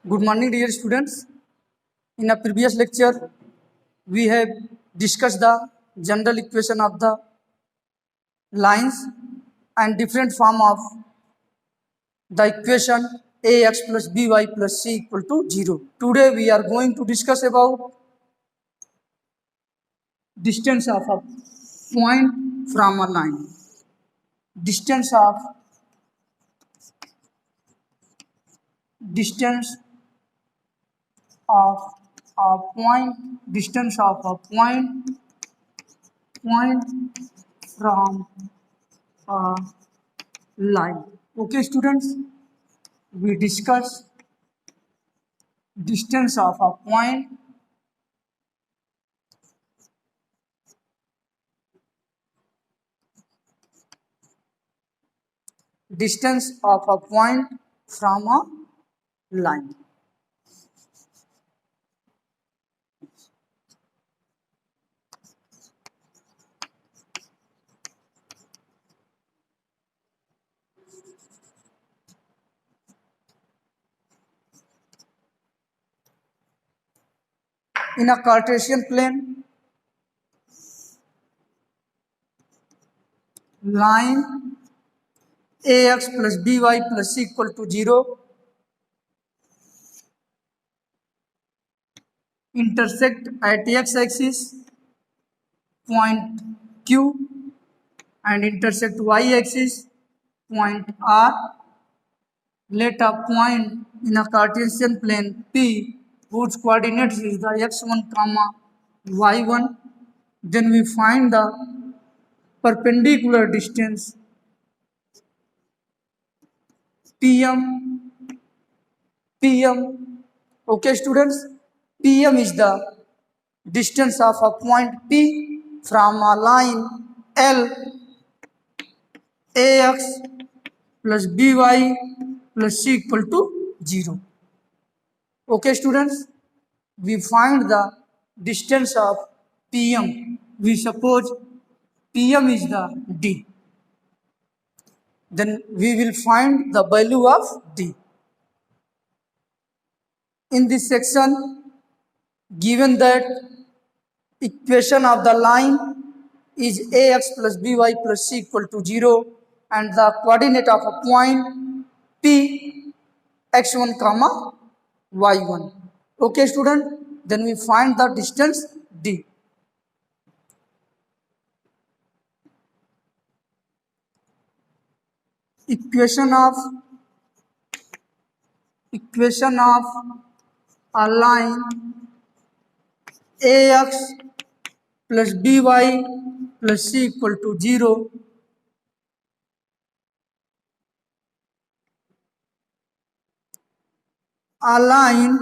Good morning, dear students. In a previous lecture, we have discussed the general equation of the lines and different form of the equation ax plus by plus c equal to 0. Today, we are going to discuss about distance of a point from a line. Distance of a point. Distance of a point from a line. Okay, students, we discuss distance of a point from a line. In a Cartesian plane, line ax plus by plus c equal to 0 intersect at x-axis point Q and intersect y-axis point R. Let a point in a Cartesian plane P whose coordinates is the x1 comma y1. Then we find the perpendicular distance PM. Okay, students, PM is the distance of a point P from a line L ax plus by plus c equal to 0. Okay, students, we find the distance of PM. We suppose PM is the D. Then we will find the value of D. In this section, given that equation of the line is ax plus by plus c equal to 0 and the coordinate of a point P x1 comma y1. Okay, student, then we find the distance D. Equation of a line ax plus by plus c equal to 0 a line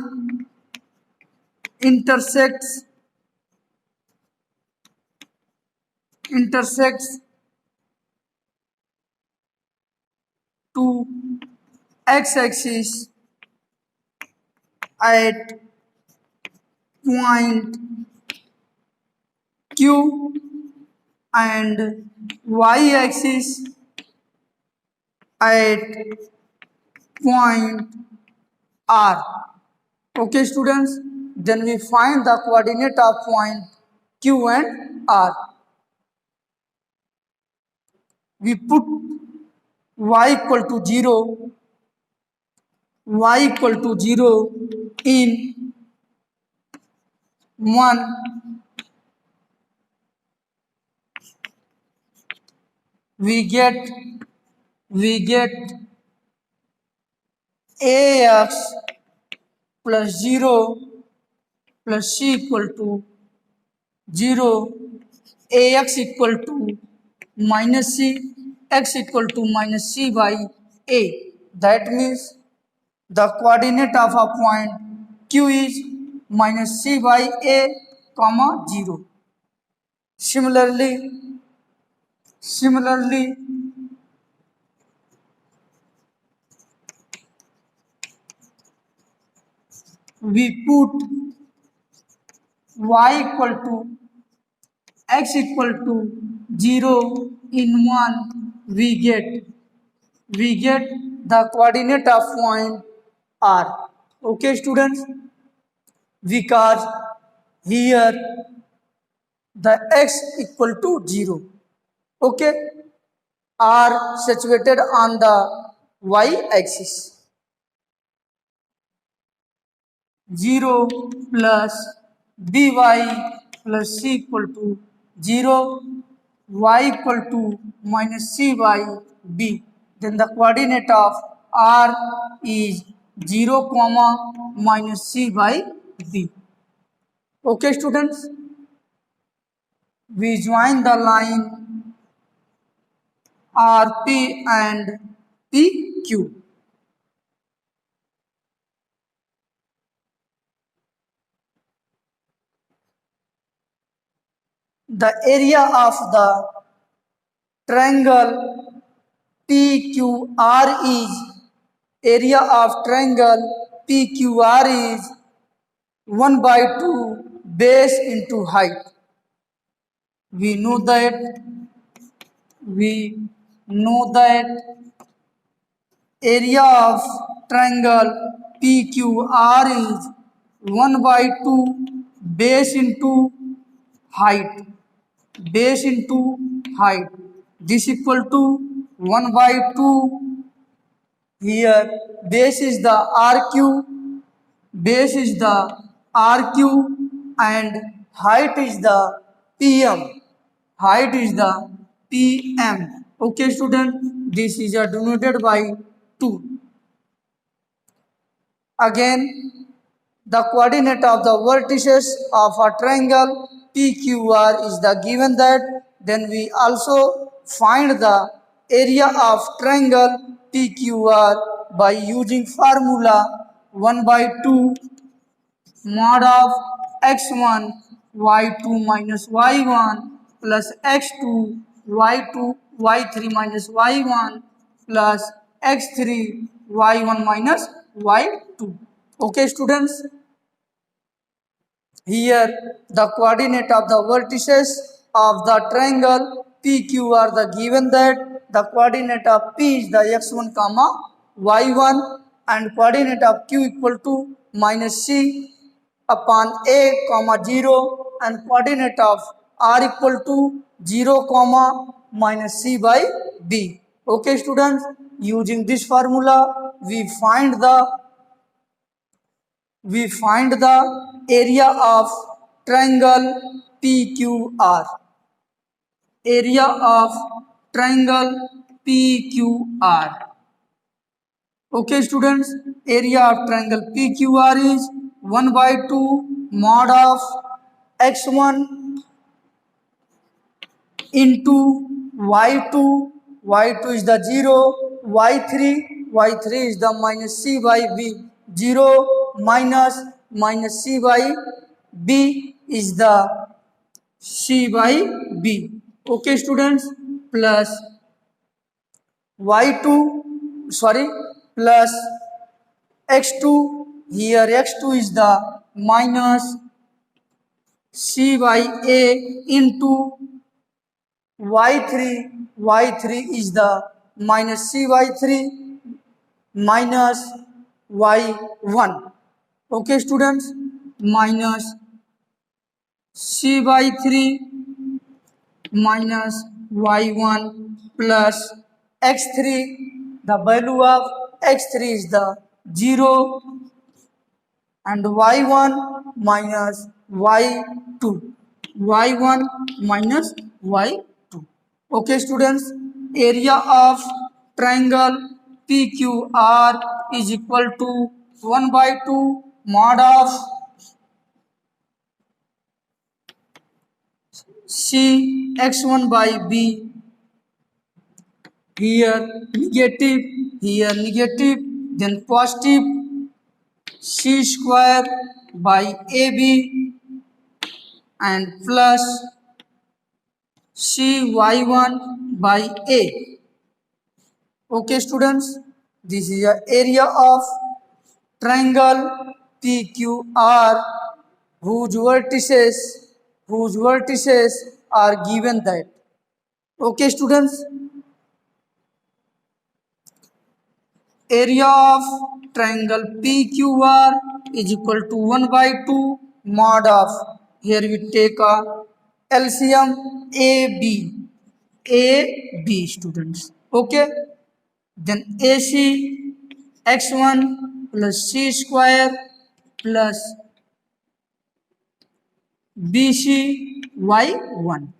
intersects to x-axis at point Q and y-axis at point R. Okay, students, then we find the coordinate of point Q and R. We put y equal to 0 in 1, we get ax plus 0 plus c equal to 0, ax equal to minus c, x equal to minus c by a. That means the coordinate of a point Q is minus c by a comma 0. Similarly, we put y equal to x equal to 0 in 1, we get the coordinate of point R. Okay students, because here the x equal to 0, okay, are situated on the y axis. 0 plus by plus c equal to 0, y equal to minus c by b. Then the coordinate of r is 0 comma minus c by b. Okay students, we join the line rp and pq. The area of the triangle PQR is area of triangle PQR is 1 by 2 base into height. We know that we know that area of triangle PQR is 1 by 2 base into height. Base into height. This equal to 1 by 2. Here base is the RQ, base is the RQ, and height is the PM. Height is the PM. Okay student, this is denoted by 2. Again, the coordinate of the vertices of a triangle PQR is the given that, then we also find the area of triangle PQR by using formula 1 by 2 mod of x1 y2 minus y1 plus x2 y2 y3 minus y1 plus x3 y1 minus y2. Okay students, here the coordinate of the vertices of the triangle PQ are the given that the coordinate of P is the x1 comma y1 and coordinate of Q equal to minus C upon A comma 0 and coordinate of R equal to 0 comma minus C by B. Okay students, using this formula we find the area of triangle PQR. Area of triangle PQR. Okay students, area of triangle PQR is 1 by 2 mod of x1 into y2, y2 is the 0, y3 is the minus c by b, 0 minus c by b is the c by b. Okay students, plus y2 plus x2, here x2 is the minus c by a into y3 is the minus c by 3 minus y1. Okay students, minus c by 3 minus y1 plus x3, the value of x3 is the 0 and y1 minus y2, y1 minus y2. Okay students, area of triangle PQR is equal to 1 by 2 mod of C x1 by b, here negative, then positive, c square by ab and plus cy1 by a. Okay students, this is the area of triangle PQR whose vertices are given that. Okay students, area of triangle PQR is equal to 1 by 2 mod of, here we take a LCM AB, AB students, okay. Then AC x1 plus c square plus BC y1,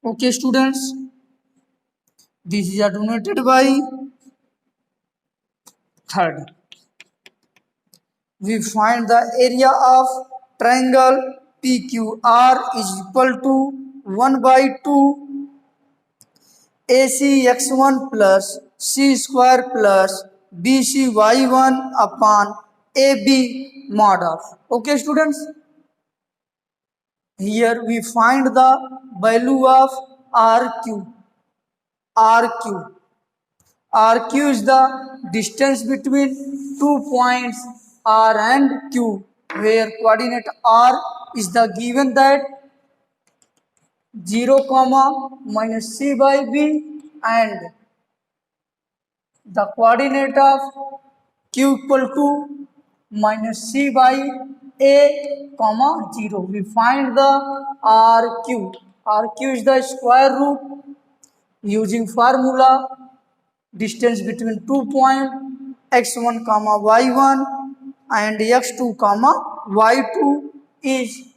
okay students. This is denoted by third. We find the area of triangle PQR is equal to 1 by 2 AC x1 plus c square plus BC y1 upon AB mod of, okay students. Here we find the value of RQ. RQ. RQ is the distance between 2 points R and Q, where coordinate R is the given that 0 comma minus c by b, and the coordinate of Q equal to minus c by a comma 0. We find the RQ. RQ is the square root using formula distance between 2 points x1 comma y1 and x2 comma y2 is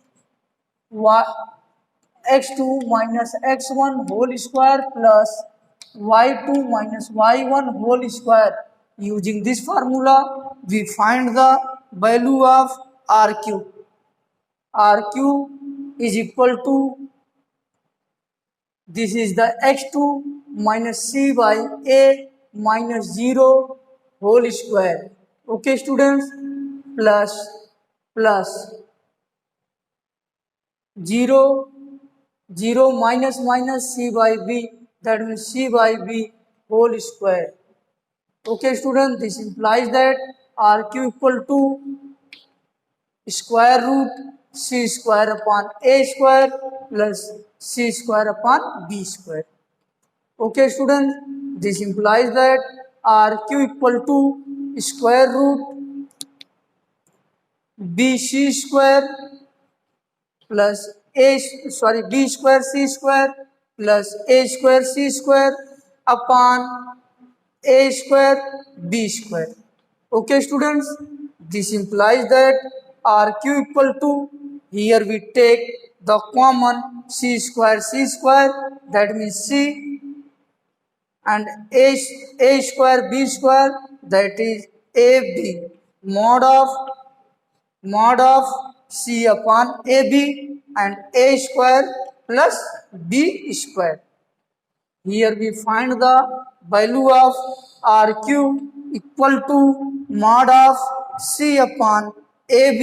x2 minus x1 whole square plus y2 minus y1 whole square. Using this formula we find the value of RQ. RQ is equal to, this is the x2 minus c by a minus 0 whole square, okay students, plus 0 0 minus c by b, that means c by b whole square, okay students. This implies that RQ equal to square root c square upon a square plus c square upon b square, okay students. This implies that RQ equal to square root bc square plus b square c square plus a square c square upon a square b square, okay students. This implies that RQ equal to, here we take the common c square, that means c, and a square b square, that is ab, mod of c upon ab, and a square plus b square. Here we find the value of RQ equal to mod of c upon ab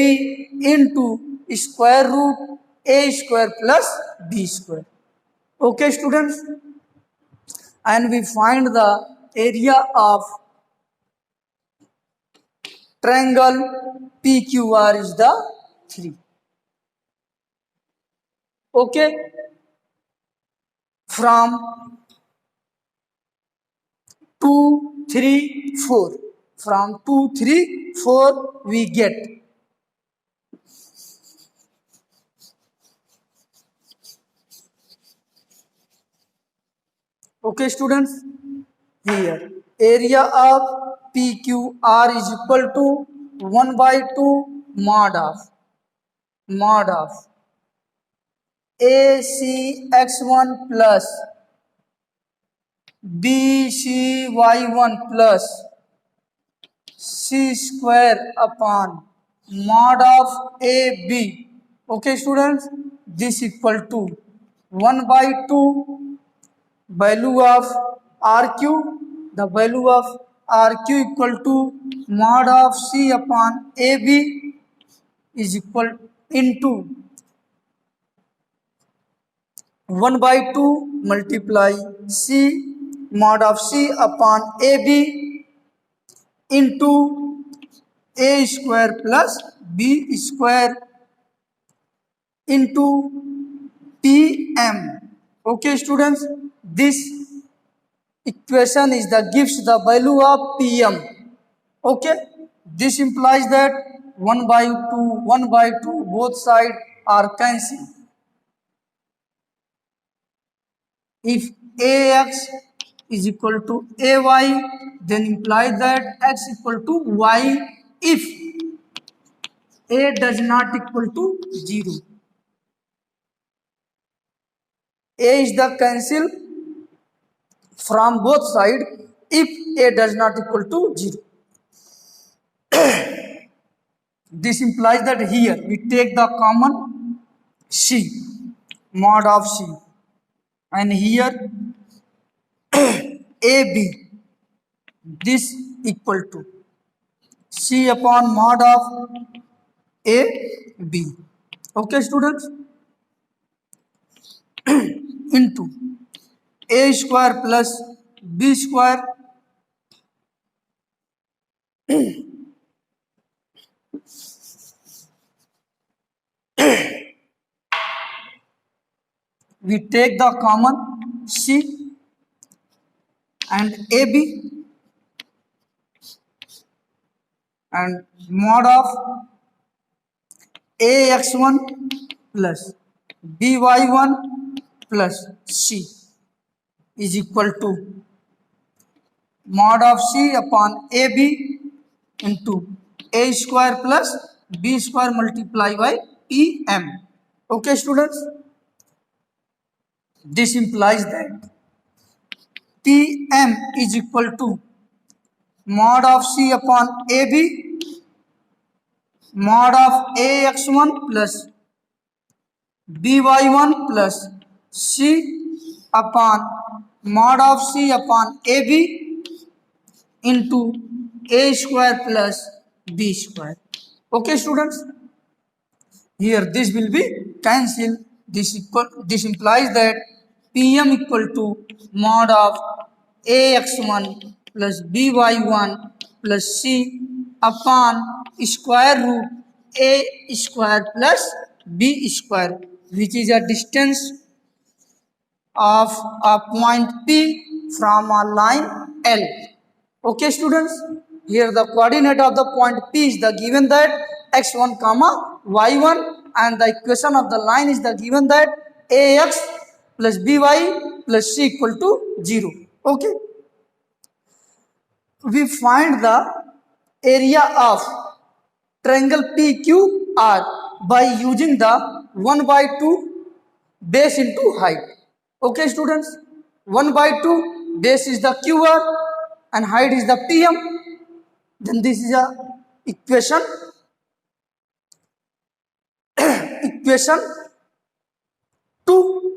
into square root a square plus b square, okay students. And we find the area of triangle PQR is the 3, okay. From 2 3 4, from 2 3 4 we get okay students. Here area of PQR is equal to 1 by 2 mod of AC x1 plus BC y1 plus c square upon mod of AB, okay students. This equal to 1 by 2 value of RQ, the value of RQ equal to mod of c upon AB is equal into 1 by 2 multiply c mod of c upon AB into a square plus b square into pm, okay students. This equation is the gives the value of Pm. Okay, this implies that 1 by 2, 1 by 2 both sides are cancelled. If Ax is equal to Ay, then implies that x equal to y if A does not equal to 0. A is the cancel from both sides if A does not equal to 0. This implies that here we take the common C, mod of C, and here AB, this equal to C upon mod of AB. Okay, students, into A square plus B square we take the common C and AB and mod of AX1 plus BY1 plus C is equal to mod of C upon AB into A square plus B square multiplied by PM. Okay, students, this implies that PM is equal to mod of C upon AB, mod of AX1 plus BY1 plus C upon mod of C upon AB into A square plus B square. Okay, students, here this will be cancelled. This implies that PM equal to mod of AX1 plus BY1 plus C upon square root A square plus B square, which is a distance of a point P from a line L. Okay, students, here the coordinate of the point P is the given that x1 comma y1, and the equation of the line is the given that ax plus by plus c equal to 0. Okay, we find the area of triangle PQR by using the 1 by 2 base into height. Okay, students, 1 by 2 base is the QR and height is the PM. Then this is a equation 2,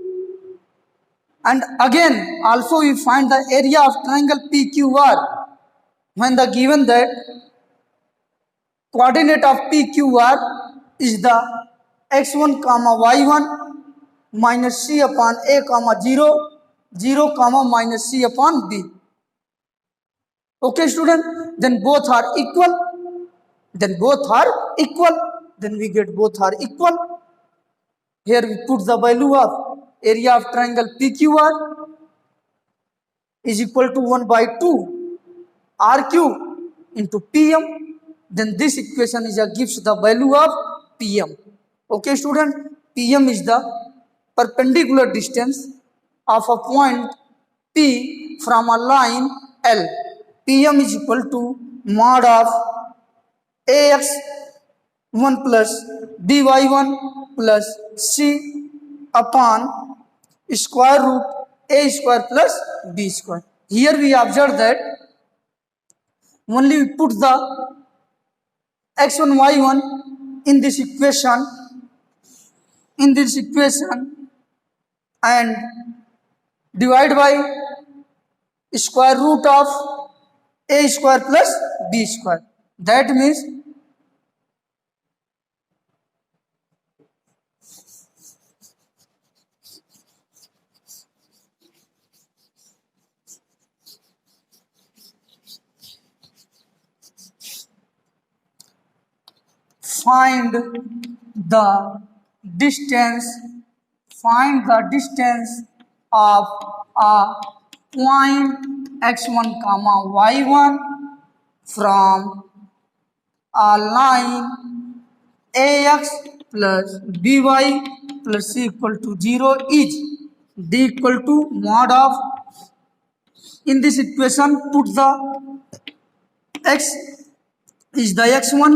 and again also we find the area of triangle PQR when the given that coordinate of PQR is the x1 comma y1 minus c upon a comma 0, 0 comma minus c upon b. Okay, student, then both are equal. Then we get both are equal. Here we put the value of area of triangle PQR is equal to 1 by 2 RQ into PM. Then this equation gives the value of PM. Okay, student, PM is the perpendicular distance of a point P from a line L. PM is equal to mod of AX1 plus BY1 plus C upon square root A square plus B square. Here we observe that only we put the x1 y1 in this equation and divide by square root of A square plus B square. That means find the distance of a point x1 comma y1 from a line ax plus by plus c equal to 0 is d equal to mod of, in this equation put the x is the x1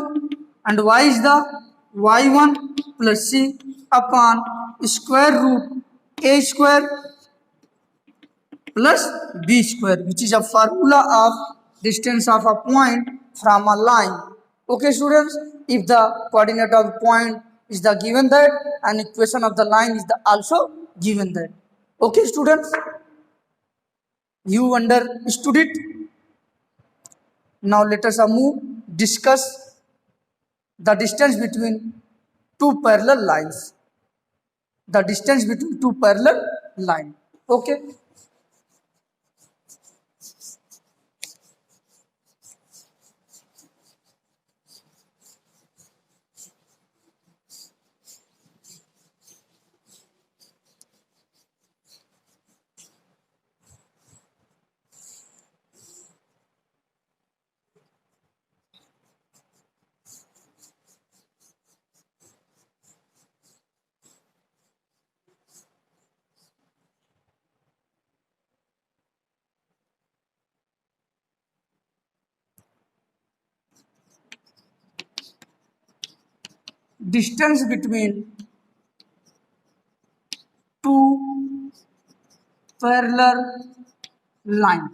and y is the y1 plus c upon square root a square plus b square, which is a formula of distance of a point from a line. Okay students, if the coordinate of point is the given that and equation of the line is the also given that. Okay students, you understood it. Now let us move discuss the distance between two parallel lines. The distance between two parallel lines. Okay. Distance between two parallel lines.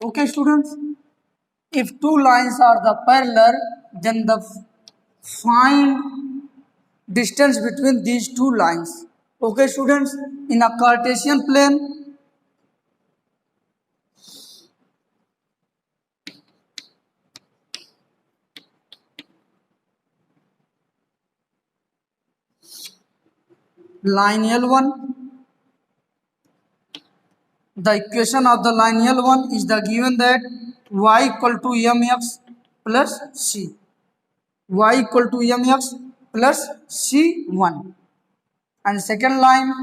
Okay students, if two lines are the parallel, then the find distance between these two lines. Okay students, in a Cartesian plane, line L1, the equation of the line L1 is the given that y equal to mx plus c. Y equal to mx plus c1. And second line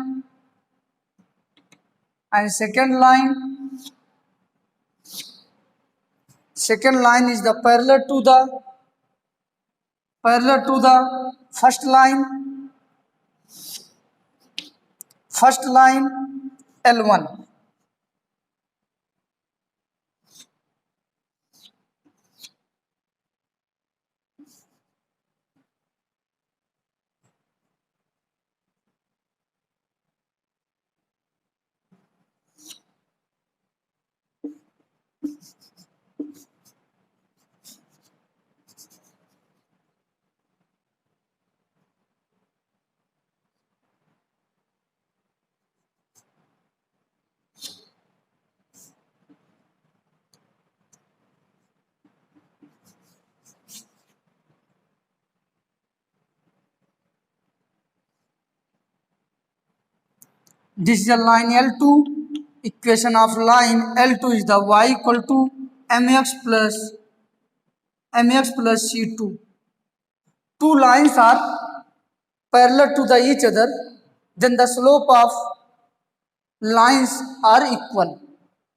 is the parallel to the first line L1. This is a line L2. Equation of line L2 is the y equal to mx plus c2. Two lines are parallel to each other, then the slope of lines are equal.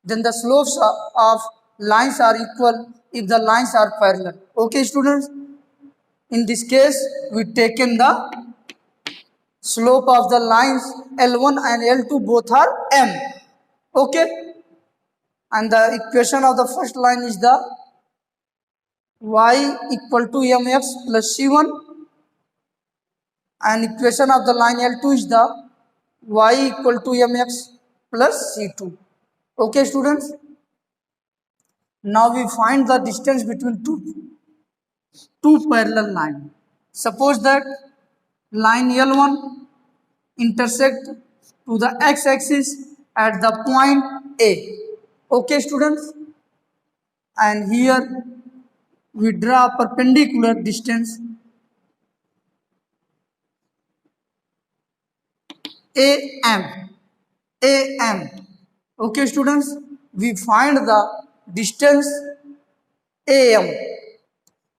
Then the slopes of lines are equal if the lines are parallel. Okay students, in this case we taken the slope of the lines L1 and L2 both are m. Okay, and the equation of the first line is the y equal to mx plus c1, and equation of the line L2 is the y equal to mx plus c2. Okay students, now we find the distance between two parallel lines. Suppose that line L1 intersect to the x-axis at the point A. Okay students, and here we draw a perpendicular distance AM. Okay students, we find the distance AM.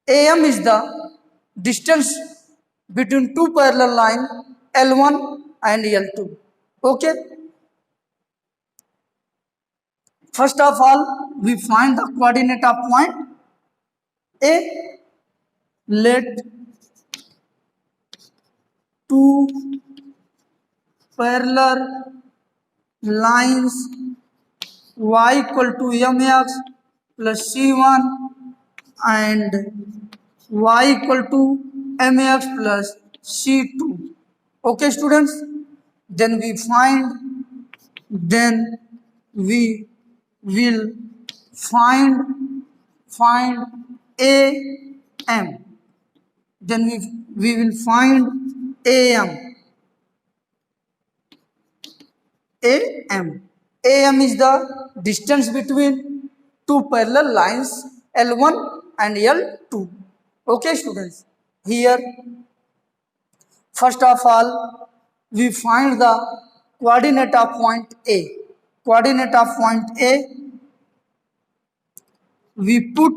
AM is the distance between two parallel lines L1 and L2. Okay, First of all, we find the coordinate of point A. Let two parallel lines y equal to mx plus c1 and y equal to mx plus c2. Okay, students, then we will find a m. Then we will find am. AM is the distance between two parallel lines L1 and L2. Okay, students. Here, first of all, we find the coordinate of point A. Coordinate of point A, we put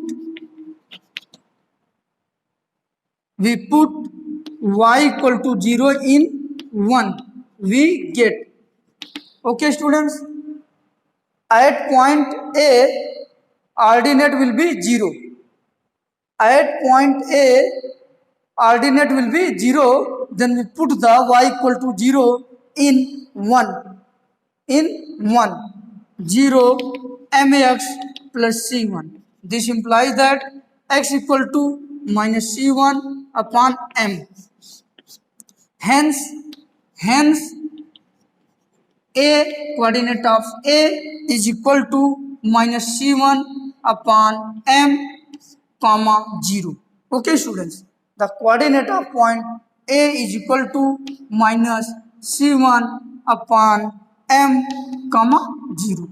y equal to 0 in 1. We get. Okay, students. At point A, ordinate will be 0. At point A, ordinate will be 0. Then we put the y equal to 0 in 1. In 1. 0 max plus c1. This implies that x equal to minus c1 upon m. Hence, A, coordinate of A is equal to minus c1 upon m comma 0. Okay, students, the coordinate of point A is equal to minus c1 upon m comma 0.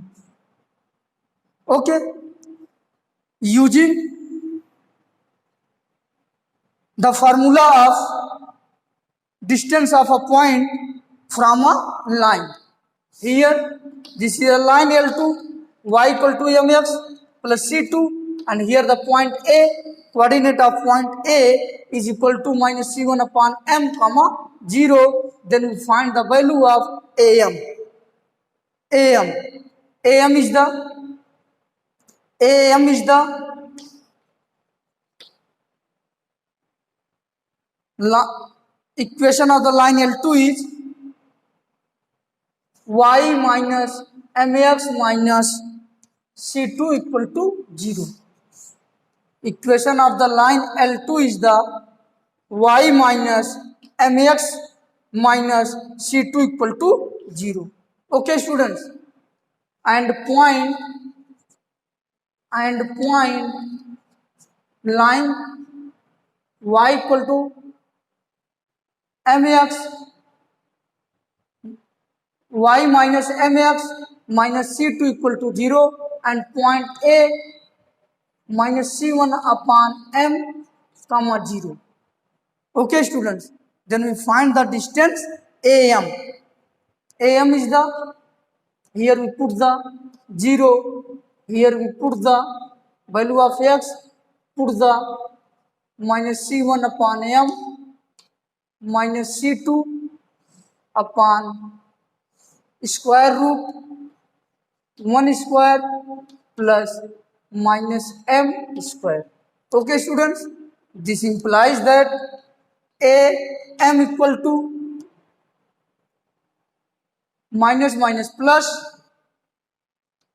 Okay, using the formula of distance of a point from a line. Here, this is a line L2, y equal to mx plus c2, and here the point A, coordinate of point A is equal to minus c1 upon m comma 0. Then we find the value of am. am is the equation of the line L2 is y minus mx minus c2 equal to 0. Equation of the line L2 is the y minus mx minus c2 equal to 0. Okay, students, and point line y equal to mx y minus mx minus c2 equal to 0 and point A minus c1 upon m comma 0. Okay, students, then we find the distance am. am is the, here we put the 0, here we put the value of x, put the minus c1 upon m minus c2 upon square root 1 square plus minus m square. Okay, students, this implies that am equal to minus plus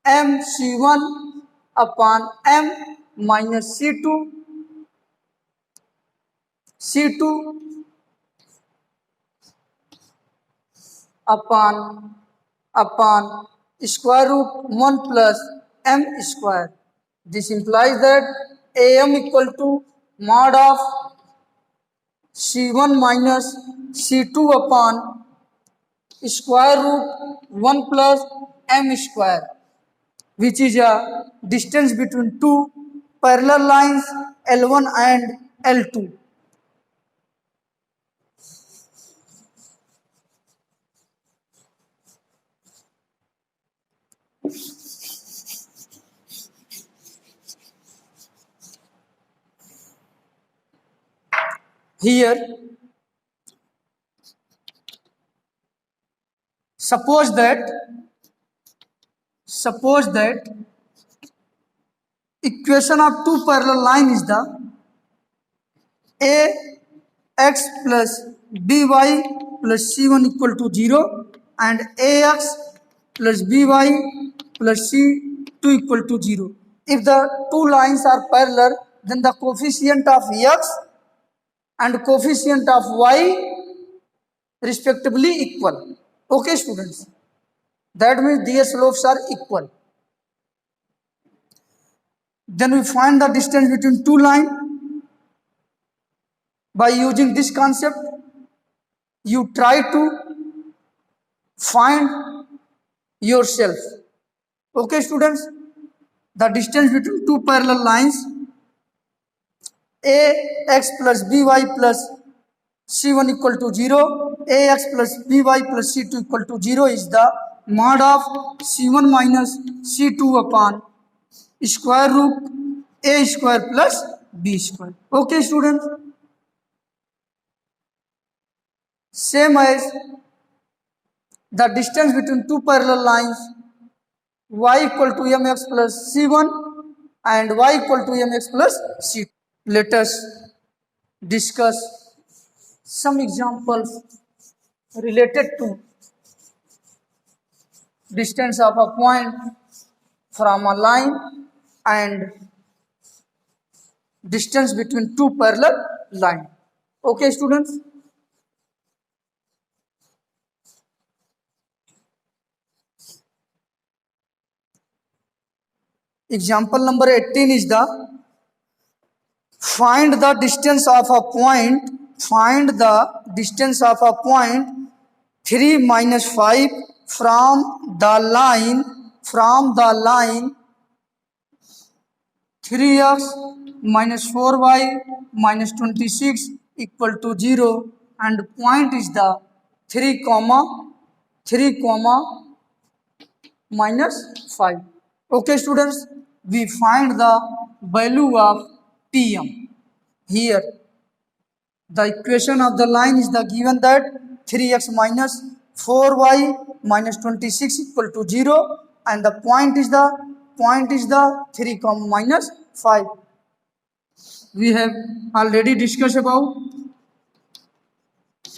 m c1 upon m minus c2 upon square root 1 plus m square. This implies that am equal to mod of c1 minus c2 upon square root 1 plus m square, which is a distance between two parallel lines L1 and L2. Here, suppose that suppose that equation of two parallel line is the ax plus by plus c1 equal to 0 and ax plus by plus c2 equal to 0. If the two lines are parallel, then the coefficient of x and coefficient of y respectively equal. Okay, students, that means their slopes are equal. Then we find the distance between two lines by using this concept. You try to find yourself. Okay, students, the distance between two parallel lines ax plus by plus c1 equal to 0, ax plus by plus c2 equal to 0 is the mod of c1 minus c2 upon square root a square plus b square. Okay, students, same as the distance between two parallel lines y equal to mx plus c1 and y equal to mx plus c2. Let us discuss some examples related to distance of a point from a line and distance between two parallel lines. Okay, students, example number 18 is the find the distance of a point, find the distance of a point 3 minus 5 from the line 3x minus 4y minus 26 equal to 0 and point is the 3 comma minus 5. Okay, students, we find the value of Pm. Here the equation of the line is the given that 3x minus 4y minus 26 equal to 0 and the point is the 3 comma minus 5. We have already discussed about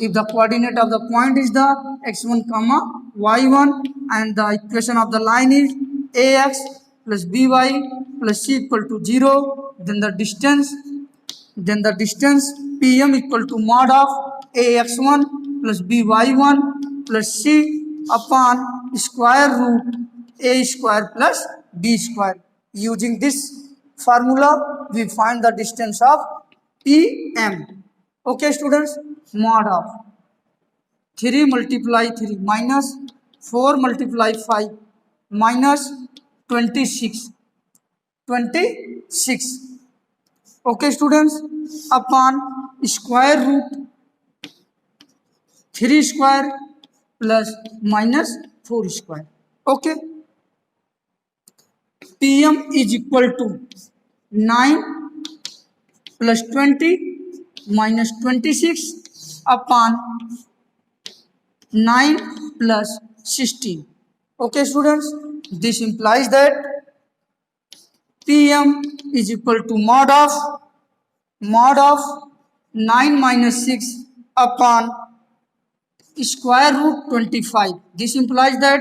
if the coordinate of the point is the x1 comma y1 and the equation of the line is ax plus by plus c equal to 0, then the distance Pm equal to mod of ax1 plus by1 plus c upon square root a square plus b square. Using this formula, we find the distance of Pm. Okay, students, mod of 3 multiply 3 minus 4 multiply 5 minus 26. Okay, students, upon square root 3 square plus minus 4 square. Okay, Pm is equal to 9 plus 20 minus 26 upon 9 plus 16. Okay, students, this implies that Pm is equal to mod of 9 minus 6 upon square root 25. This implies that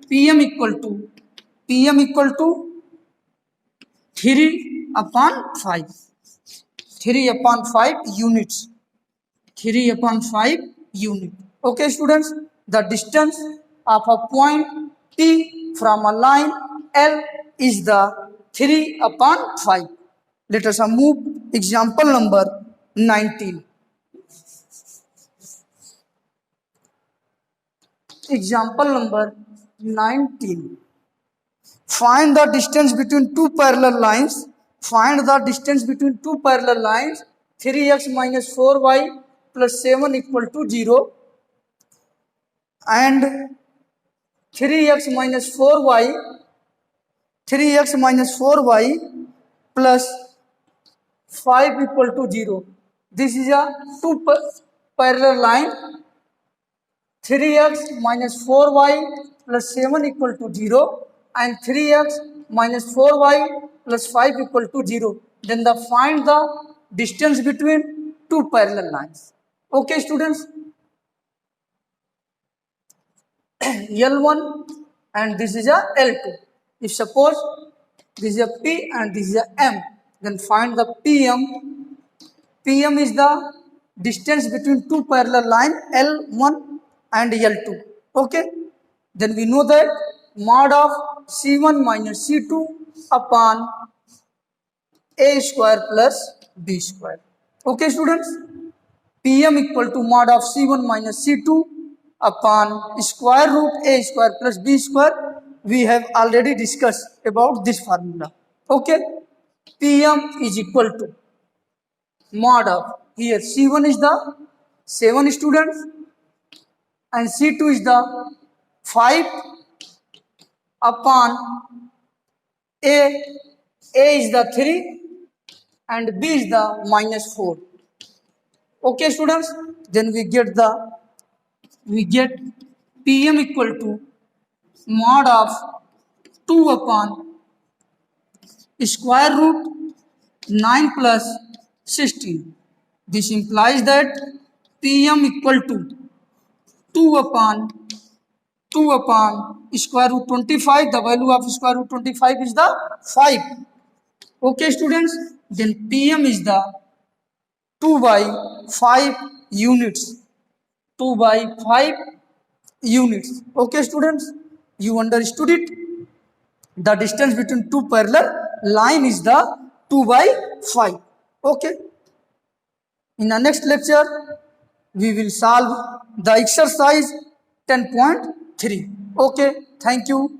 Pm equal to 3 upon 5. 3 upon 5 units. 3 upon 5 unit. Okay, students, the distance of a point P from a line L is the 3 upon 5. Let us move example number 19. Example number 19. Find the distance between two parallel lines. Find the distance between two parallel lines 3x minus 4y plus 7 equal to 0 and 3x minus 4y plus 5 equal to 0. This is a two parallel line 3x minus 4y plus 7 equal to 0 and 3x minus 4y plus 5 equal to 0. Then find the distance between two parallel lines. Okay, students? L1 and this is a L2. If suppose this is a P and this is a M, then find the PM. PM is the distance between two parallel line L1 and L2. Okay? Then we know that mod of C1 minus C2 upon A square plus B square. Okay, students? PM equal to mod of C1 minus C2 upon square root A square plus B square. We have already discussed about this formula. Okay? PM is equal to mod of, here C1 is the 7 students and C2 is the 5 upon A. A is the 3 and B is the minus 4. Okay, students? Then we get PM equal to mod of 2 upon square root 9 plus 16. This implies that PM equal to 2 upon square root 25. The value of square root 25 is the 5. Okay, students? Then PM is the 2 by 5 units. 2 by 5 units. Okay, students? You understood it? The distance between two parallel line is the 2 by 5. Okay? In the next lecture, we will solve the exercise 10.3. Okay? Thank you.